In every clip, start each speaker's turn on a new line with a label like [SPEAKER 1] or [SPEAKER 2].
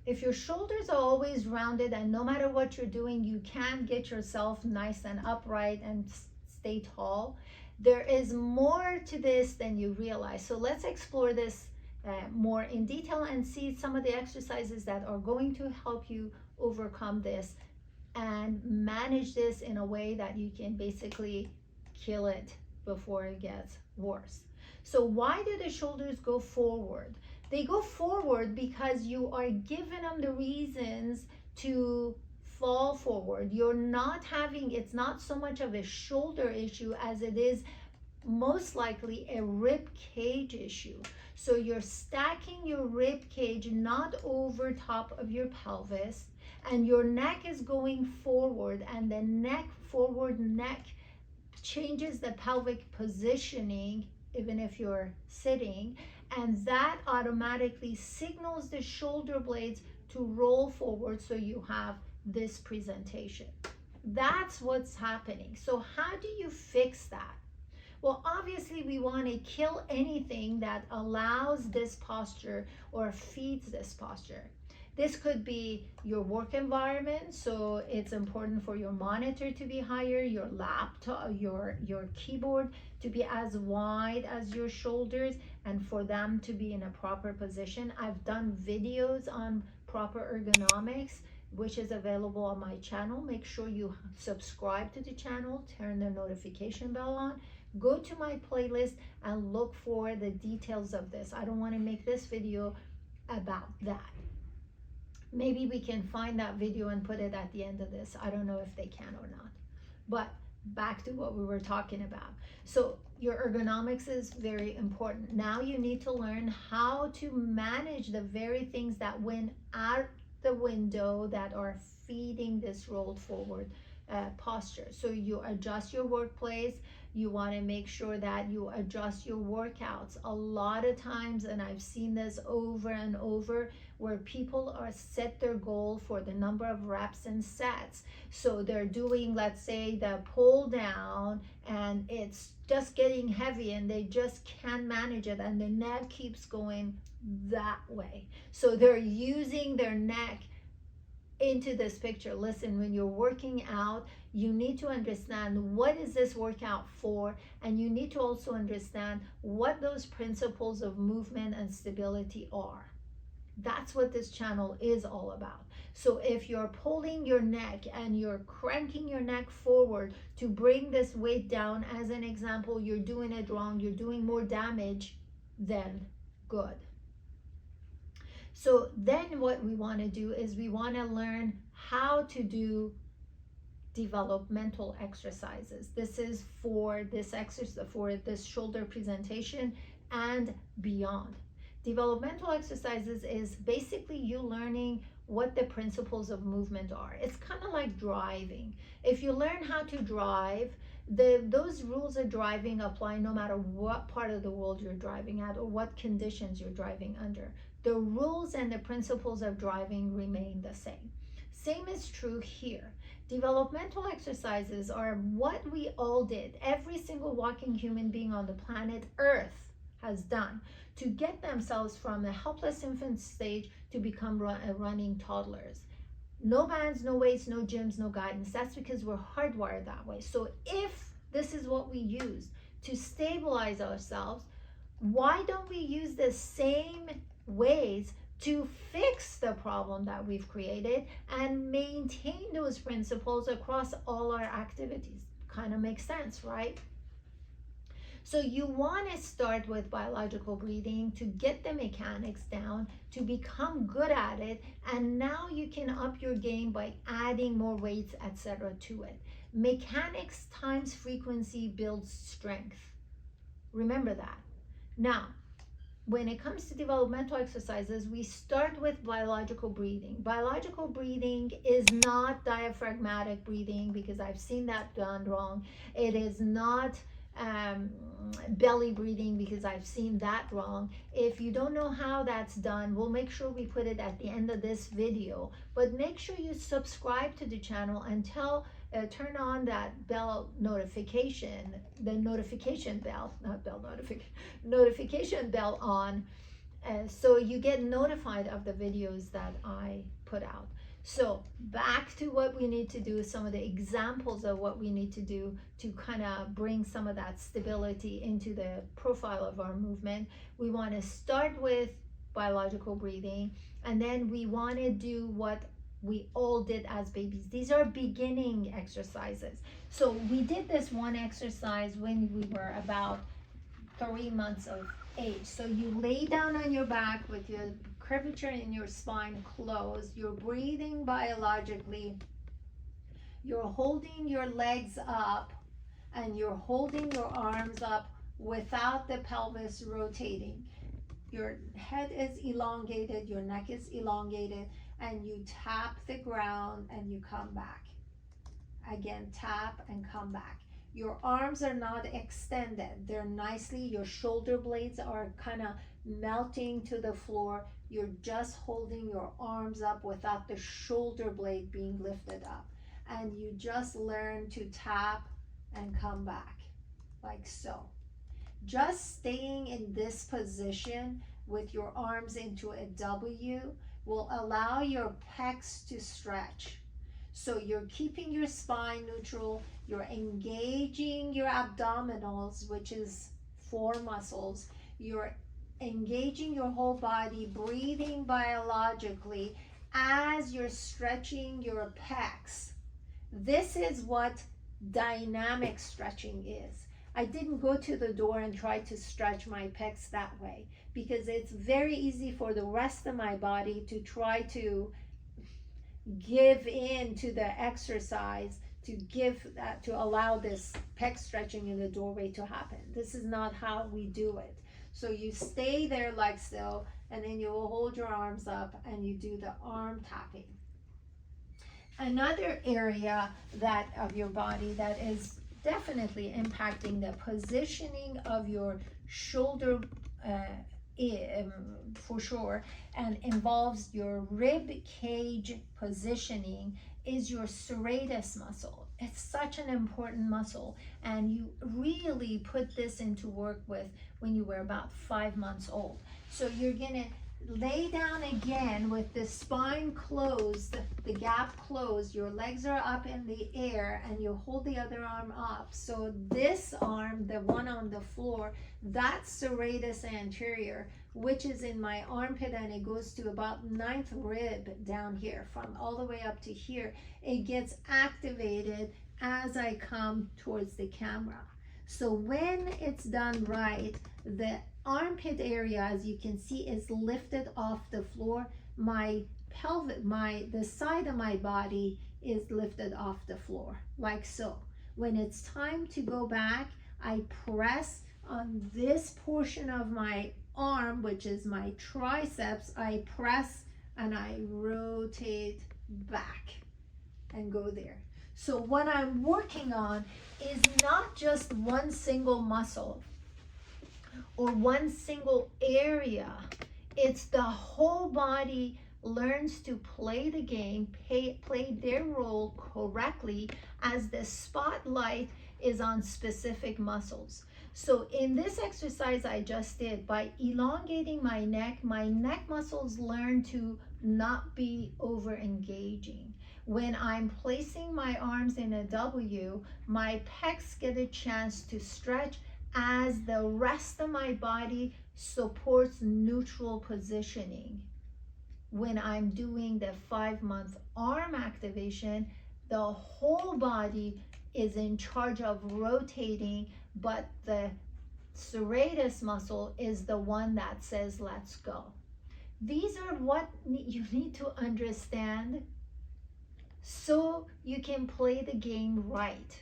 [SPEAKER 1] If your shoulders are always rounded and no matter what you're doing, you can't get yourself nice and upright and stay tall, there is more to this than you realize. So let's explore this more in detail and see some of the exercises that are going to help you overcome this and manage this in a way that you can basically kill it before it gets worse. So why do the shoulders go forward? They go forward because you are giving them the reasons to fall forward. You're not having, it's not so much of a shoulder issue as it is most likely a rib cage issue. So you're stacking your rib cage not over top of your pelvis, and your neck is going forward, and the forward neck changes the pelvic positioning even if you're sitting, and that automatically signals the shoulder blades to roll forward, so you have this presentation. That's what's happening. So how do you fix that? Well, obviously we want to kill anything that allows this posture or feeds this posture. This could be your work environment, so it's important for your monitor to be higher, your laptop, your keyboard to be as wide as your shoulders, and for them to be in a proper position. I've done videos on proper ergonomics, which is available on my channel. Make sure you subscribe to the channel, turn the notification bell on, go to my playlist and look for the details of this. I don't want to make this video about that. Maybe we can find that video and put it at the end of this. I don't know if they can or not. But back to what we were talking about. So your ergonomics is very important. Now you need to learn how to manage the very things that went out the window that are feeding this rolled forward posture. So you adjust your workplace. You want to make sure that you adjust your workouts. A lot of times, and I've seen this over and over, where people are set their goal for the number of reps and sets. So they're doing, let's say, the pull down, and it's just getting heavy and they just can't manage it, and the neck keeps going that way. So they're using their neck into this picture. Listen, when you're working out, you need to understand what is this workout for, and you need to also understand what those principles of movement and stability are. That's what this channel is all about. So if you're pulling your neck and you're cranking your neck forward to bring this weight down, as an example, you're doing it wrong, you're doing more damage than good. So then what we want to do is we want to learn how to do developmental exercises. This is for this exercise, for this shoulder presentation and beyond. Developmental exercises is basically you learning what the principles of movement are. It's kind of like driving. If you learn how to drive, those rules of driving apply no matter what part of the world you're driving at or what conditions you're driving under. The rules and the principles of driving remain the same. Same is true here. Developmental exercises are what we all did, every single walking human being on the planet Earth has done to get themselves from a helpless infant stage to become running toddlers. No bands, no weights, no gyms, no guidance. That's because we're hardwired that way. So if this is what we use to stabilize ourselves, why don't we use the same ways to fix the problem that we've created and maintain those principles across all our activities? Kind of makes sense, right? So you want to start with biological breathing to get the mechanics down, to become good at it, and now you can up your game by adding more weights, etc. to it. Mechanics times frequency builds strength. Remember that. Now, when it comes to developmental exercises, we start with biological breathing. Biological breathing is not diaphragmatic breathing, because I've seen that done wrong. It is not belly breathing, because I've seen that wrong. If you don't know how that's done, we'll make sure we put it at the end of this video. But make sure you subscribe to the channel and turn on that bell notification, the notification bell, not bell notification, notification bell on, So you get notified of the videos that I put out. So back to what we need to do, some of the examples of what we need to do to kind of bring some of that stability into the profile of our movement. We want to start with biological breathing, and then we want to do what we all did as babies. These are beginning exercises. So we did this one exercise when we were about 3 months of age. So you lay down on your back with your curvature in your spine closed. You're breathing biologically. You're holding your legs up and you're holding your arms up without the pelvis rotating. Your head is elongated, your neck is elongated, and you tap the ground and you come back. Again, tap and come back. Your arms are not extended. They're nicely, your shoulder blades are kind of melting to the floor. You're just holding your arms up without the shoulder blade being lifted up. And you just learn to tap and come back, like so. Just staying in this position with your arms into a W will allow your pecs to stretch. So you're keeping your spine neutral, you're engaging your abdominals, which is 4 muscles, you're engaging your whole body, breathing biologically as you're stretching your pecs. This is what dynamic stretching is. I didn't go to the door and try to stretch my pecs that way because it's very easy for the rest of my body to try to give in to the exercise, to allow this pec stretching in the doorway to happen. This is not how we do it. So you stay there like so, and then you will hold your arms up and you do the arm tapping. Another area of your body that is definitely impacting the positioning of your shoulder for sure, and involves your rib cage positioning, is your serratus muscle. It's such an important muscle, and you really put this into work with when you were about 5 months old. So you're gonna lay down again with the spine closed, the gap closed, your legs are up in the air, and you hold the other arm up. So this arm, the one on the floor, that's serratus anterior, which is in my armpit, and it goes to about 9th rib down here, from all the way up to here. It gets activated as I come towards the camera. So when it's done right, the armpit area, as you can see, is lifted off the floor. My pelvic, the side of my body is lifted off the floor, like so. When it's time to go back, I press on this portion of my arm, which is my triceps. I press and I rotate back and go there. So what I'm working on is not just one single muscle or one single area. It's the whole body learns to play the game, play their role correctly as the spotlight is on specific muscles. So in this exercise I just did, by elongating my neck muscles learn to not be over engaging. When I'm placing my arms in a W, my pecs get a chance to stretch as the rest of my body supports neutral positioning. When I'm doing the 5-month arm activation, the whole body is in charge of rotating, but the serratus muscle is the one that says, let's go. These are what you need to understand so you can play the game right.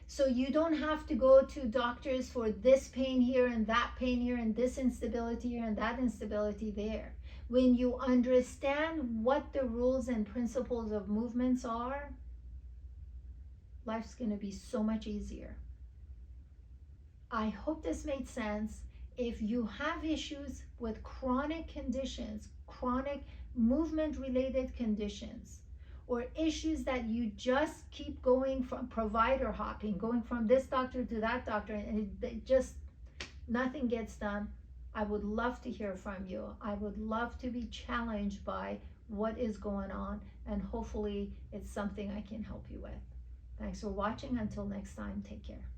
[SPEAKER 1] So you don't have to go to doctors for this pain here and that pain here and this instability here and that instability there. When you understand what the rules and principles of movements are, life's going to be so much easier. I hope this made sense. If you have issues with chronic conditions, chronic movement-related conditions, or issues that you just keep going from provider hopping, going from this doctor to that doctor, and it just nothing gets done, I would love to hear from you. I would love to be challenged by what is going on, and hopefully it's something I can help you with. Thanks for watching. Until next time, take care.